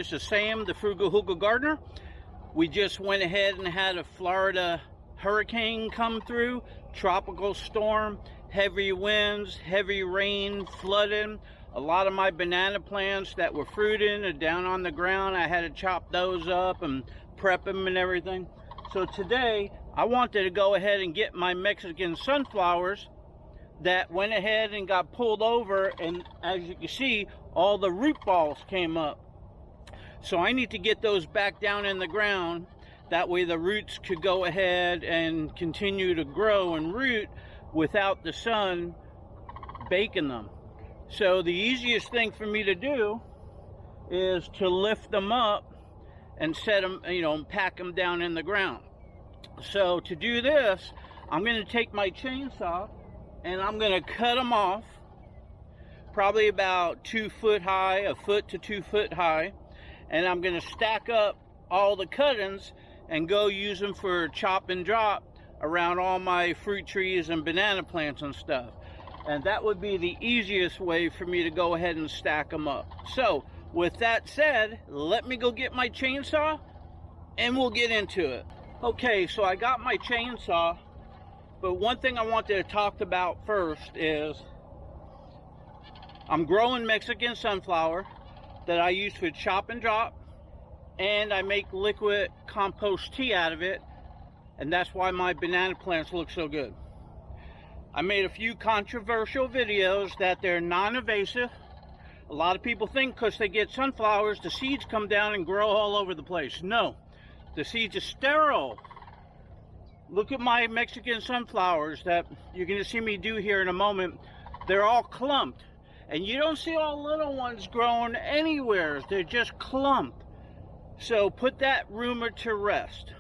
This is Sam, the Frugal Hugel gardener. We just went ahead and had a Florida hurricane come through, tropical storm, heavy winds, heavy rain, flooding. A lot of my banana plants that were fruiting are down on the ground. I had to chop those up and prep them and everything. So today I wanted to go ahead and get my Mexican sunflowers that went ahead and got pulled over, and as you can see, all the root balls came up. So I need to get those back down in the ground. That way the roots could go ahead and continue to grow and root without the sun baking them. So the easiest thing for me to do is to lift them up and set them, and pack them down in the ground. So to do this, I'm going to take my chainsaw and I'm going to cut them off, probably about 2 foot high, 1 foot to 2 foot high, and I'm going to stack up all the cuttings and go use them for chop and drop around all my fruit trees and banana plants and stuff. And that would be the easiest way for me to go ahead and stack them up. So with that said, let me go get my chainsaw and we'll get into it. Okay, so I got my chainsaw, but one thing I wanted to talk about first is I'm growing Mexican sunflower that I use for chop and drop, and I make liquid compost tea out of it, and that's why my banana plants look so good. I made a few controversial videos that they're non-invasive. A lot of people think because they get sunflowers, the seeds come down and grow all over the place. No, the seeds are sterile. Look at my Mexican sunflowers that you're going to see me do here in a moment. They're all clumped. And you don't see all little ones growing anywhere. They're just clumped. So put that rumor to rest.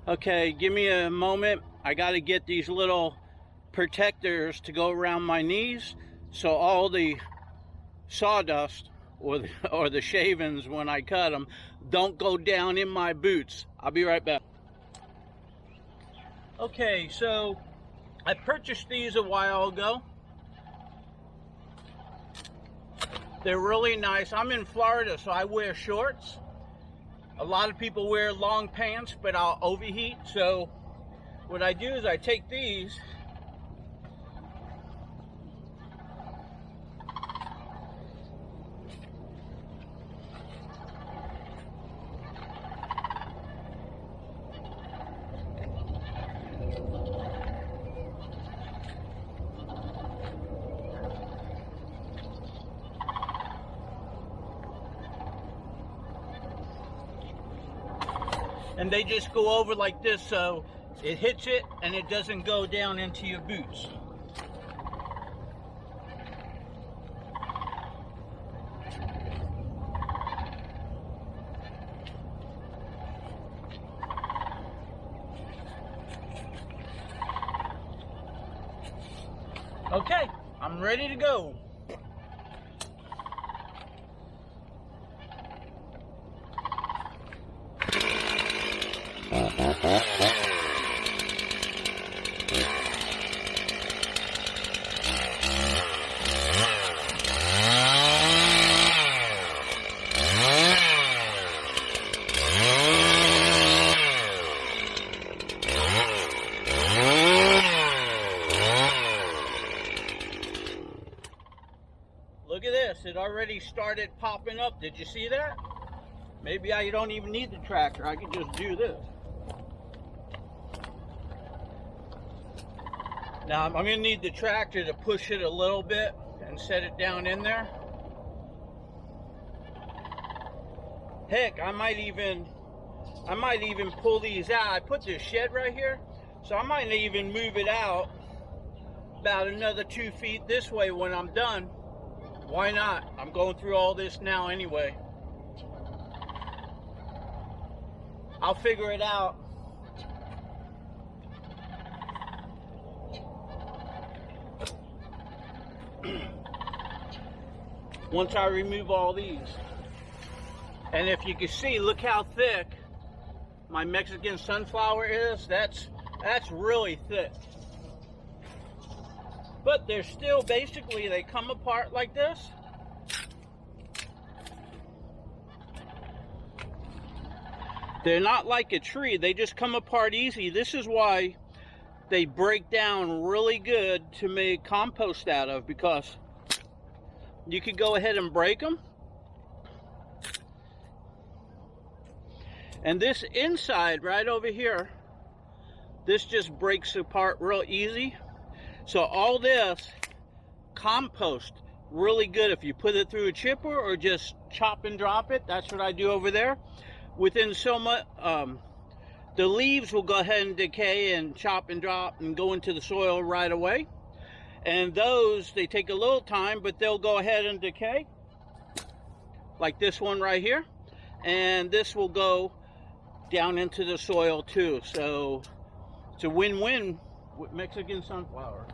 Okay, give me a moment. I got to get these little protectors to go around my knees so all the sawdust or the shavings when I cut them don't go down in my boots. I'll be right back. Okay, so I purchased these a while ago. They're really nice. I'm in Florida, so I wear shorts. A lot of people wear long pants, but I'll overheat. So what I do is I take these and they just go over like this, so it hits it and it doesn't go down into your boots. Okay, I'm ready to go. Look at this, it already started popping up. Did you see that? Maybe I don't even need the tractor. I can just do this. Now I'm going to need the tractor to push it a little bit and set it down in there. Heck, I might even pull these out. I put this shed right here, so I might even move it out about another 2 feet this way when I'm done. Why not? I'm going through all this now anyway. I'll figure it out. Once I remove all these. And if you can see, look how thick my Mexican sunflower is. That's really thick. But they're still, basically, they come apart like this. They're not like a tree, they just come apart easy. This is why they break down really good to make compost out of, because you could go ahead and break them. And this inside right over here, this just breaks apart real easy. So all this compost really good if you put it through a chipper or just chop and drop it. That's what I do over there. Within so much, the leaves will go ahead and decay and chop and drop and go into the soil right away. And those, they take a little time, but they'll go ahead and decay. Like this one right here. And this will go down into the soil too. So it's a win-win with Mexican sunflower.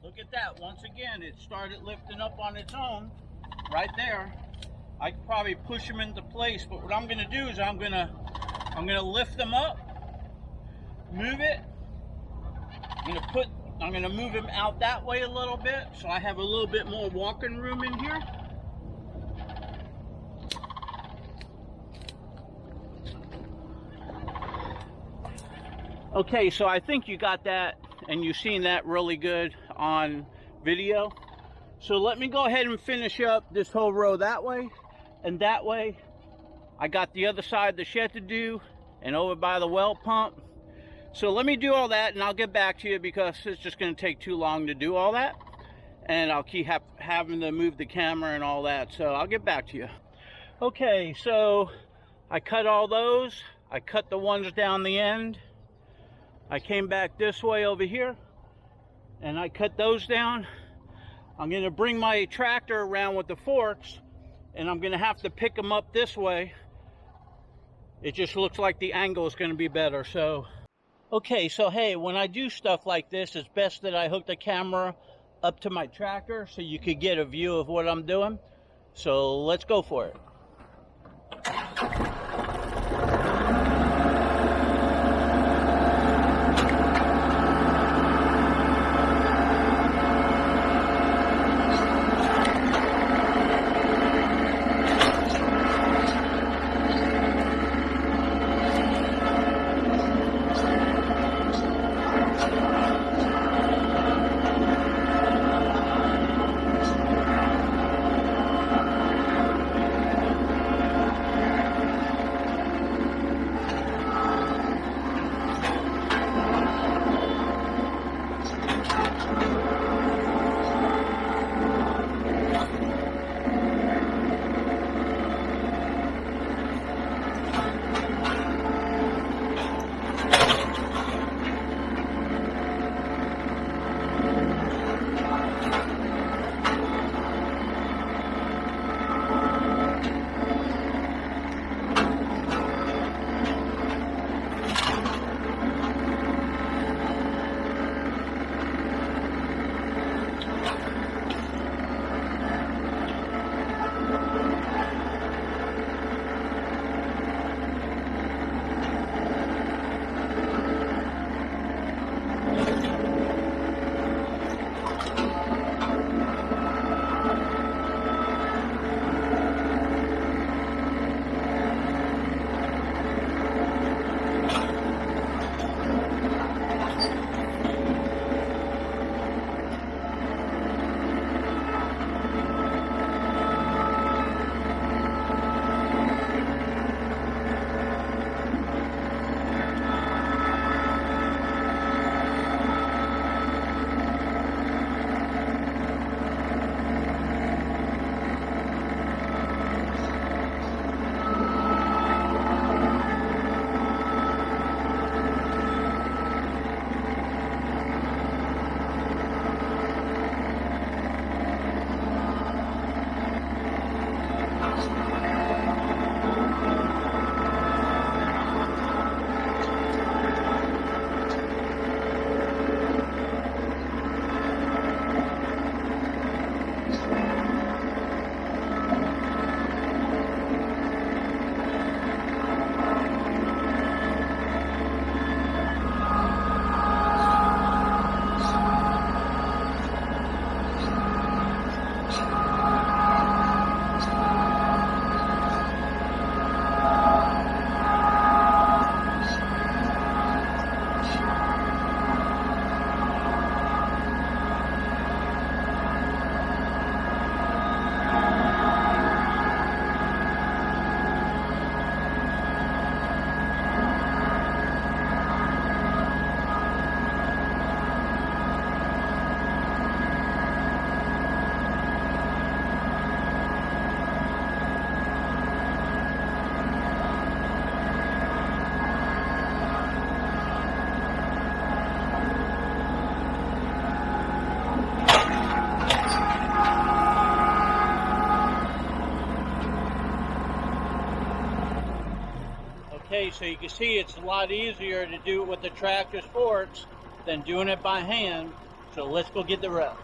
Look at that. Once again, it started lifting up on its own right there. I could probably push them into place, but what I'm going to do is I'm going to lift them up, move it. I'm going to move them out that way a little bit so I have a little bit more walking room in here. Okay, so I think you got that and you've seen that really good on video. So let me go ahead and finish up this whole row that way and that way. I got the other side of the shed to do and over by the well pump. So let me do all that and I'll get back to you because it's just going to take too long to do all that. And I'll keep having to move the camera and all that. So I'll get back to you. Okay, so I cut all those. I cut the ones down the end. I came back this way over here and I cut those down. I'm going to bring my tractor around with the forks and I'm going to have to pick them up this way. It just looks like the angle is going to be better. So, okay, so hey, when I do stuff like this, it's best that I hook the camera up to my tractor so you could get a view of what I'm doing. So let's go for it. Okay, so you can see it's a lot easier to do it with the tractor sports than doing it by hand. So let's go get the rest.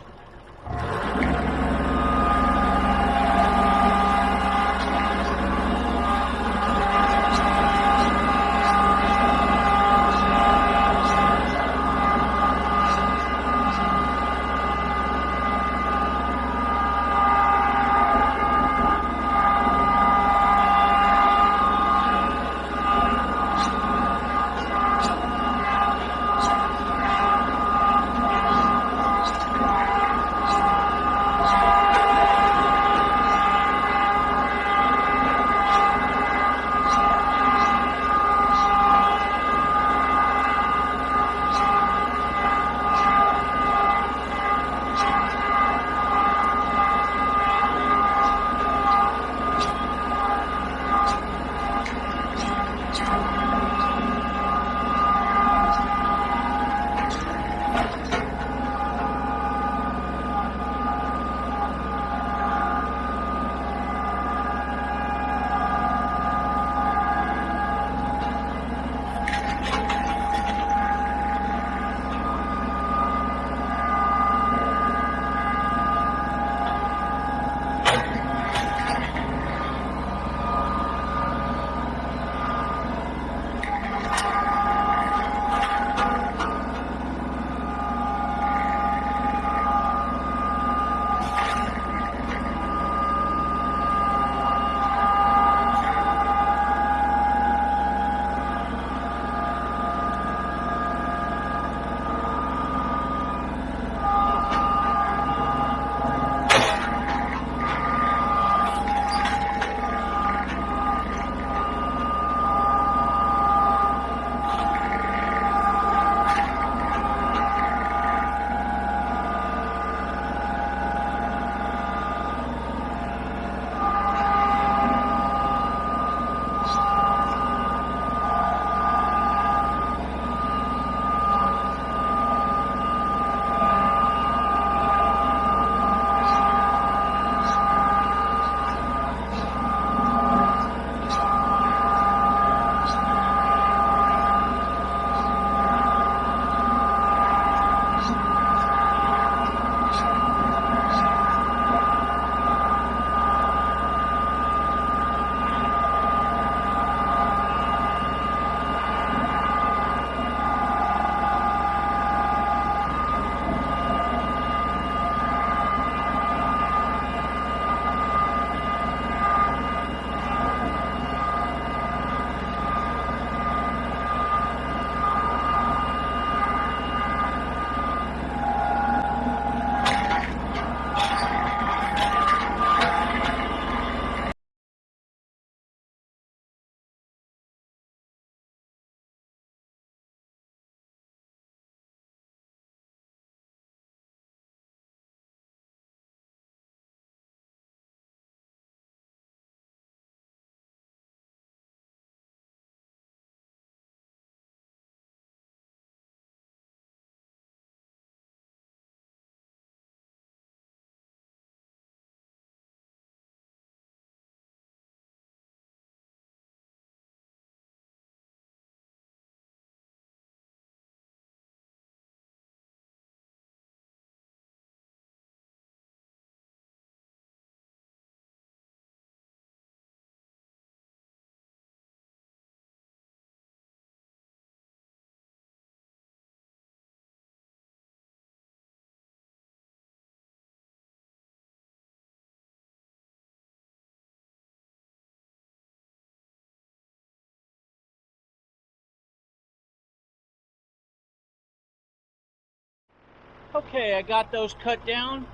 Okay, I got those cut down.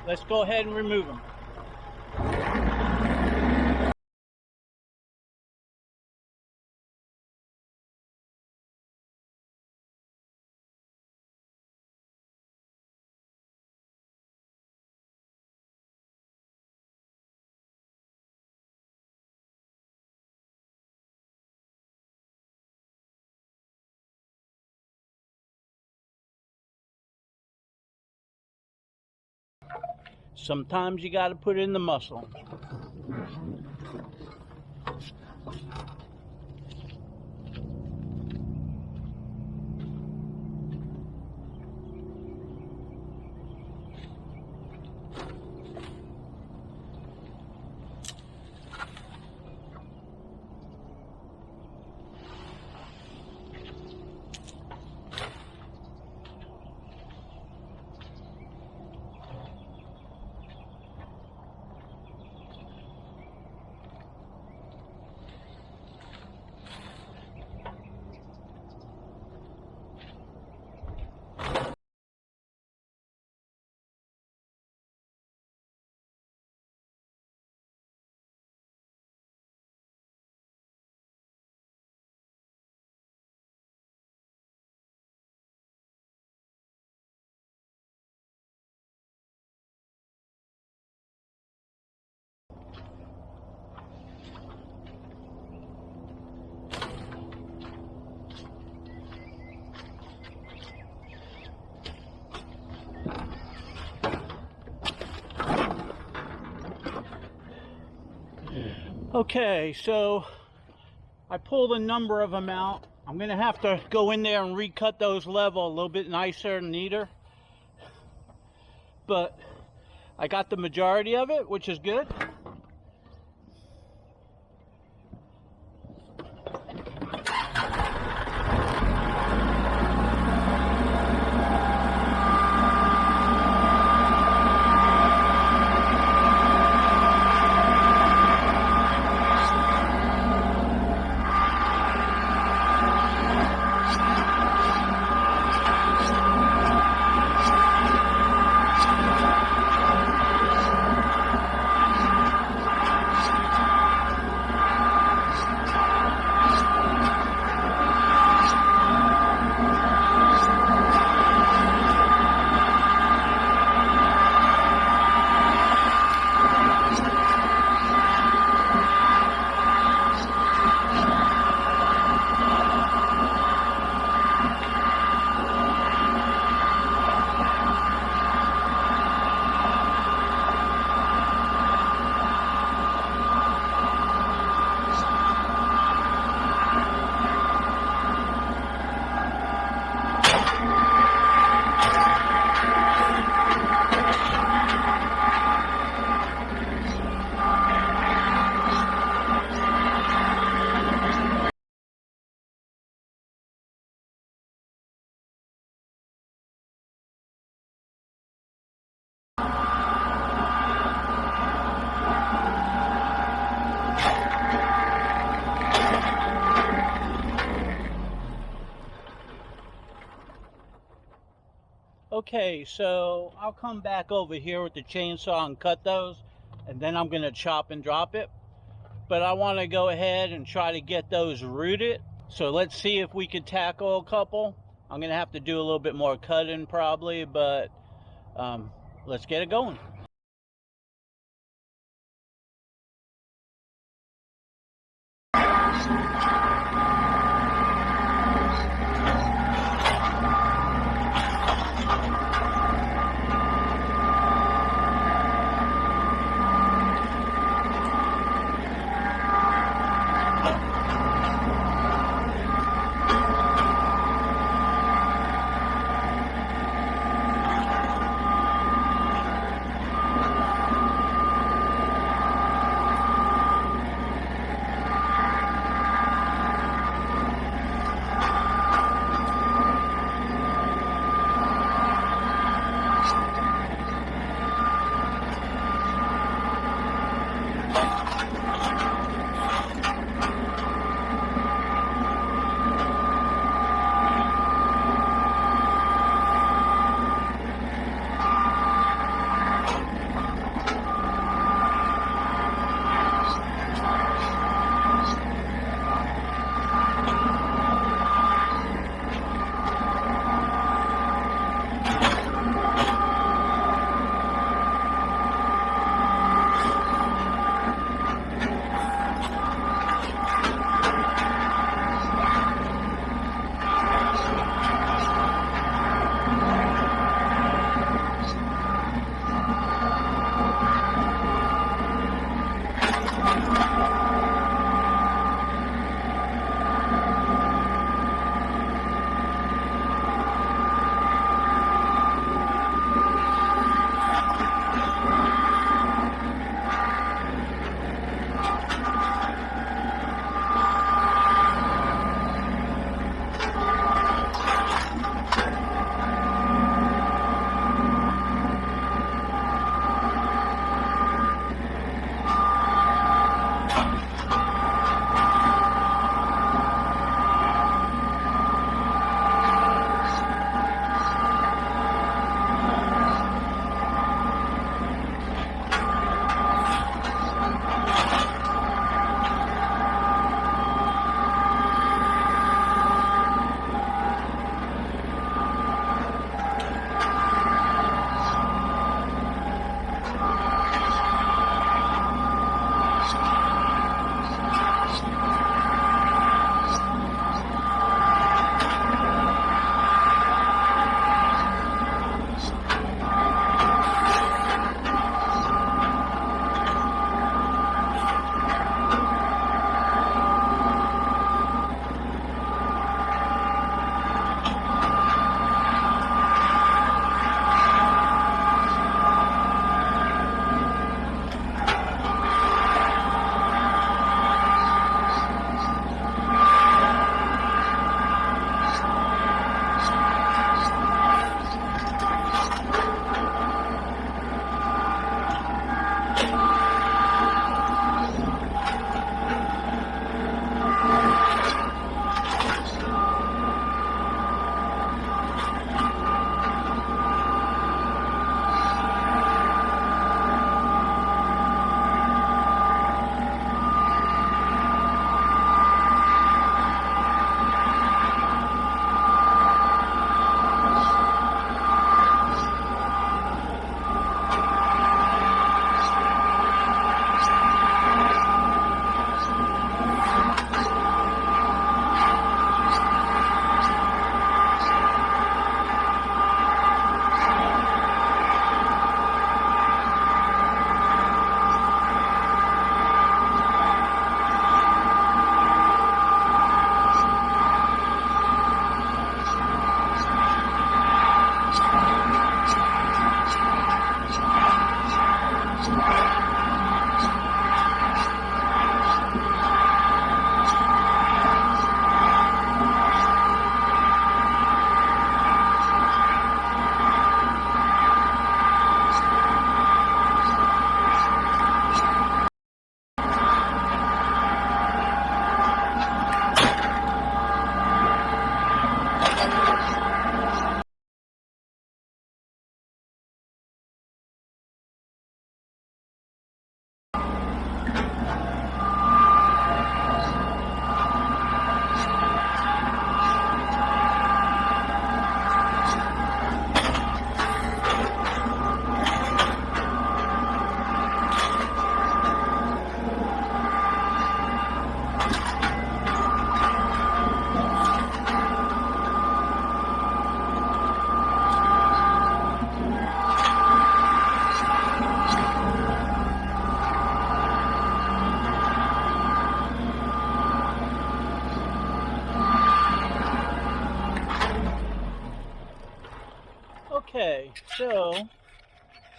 Let's go ahead and remove them. Sometimes you got to put in the muscle. Okay, so I pulled a number of them out. I'm gonna have to go in there and recut those level a little bit nicer and neater. But I got the majority of it, which is good. Okay, so I'll come back over here with the chainsaw and cut those, and then I'm gonna chop and drop it. But I want to go ahead and try to get those rooted. So let's see if we can tackle a couple. I'm gonna have to do a little bit more cutting probably, but let's get it going.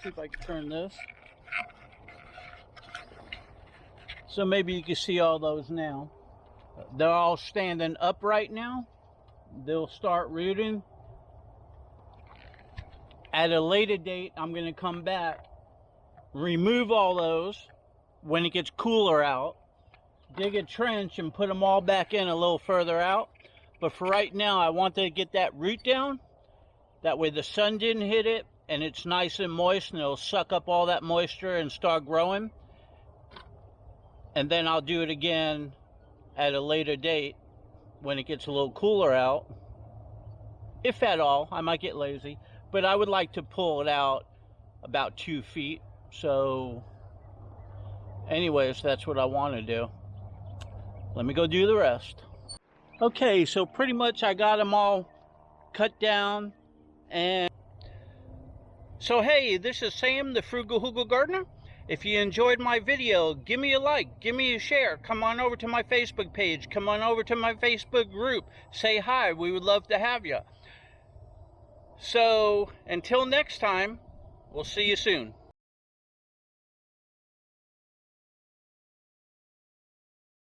see if I can turn this. So maybe you can see all those now. They're all standing upright now. They'll start rooting. At a later date, I'm going to come back, remove all those when it gets cooler out, dig a trench and put them all back in a little further out. But for right now, I want to get that root down. That way the sun didn't hit it and it's nice and moist, and it'll suck up all that moisture and start growing. And then I'll do it again at a later date when it gets a little cooler out. If at all, I might get lazy. But I would like to pull it out about 2 feet. So anyways, that's what I want to do. Let me go do the rest. Okay, so pretty much I got them all cut down. And so hey, this is Sam, the Frugal Hugel Gardener. If you enjoyed my video, give me a like, give me a share. Come on over to my Facebook page. Come on over to my Facebook group. Say hi, we would love to have you. So until next time, we'll see you soon.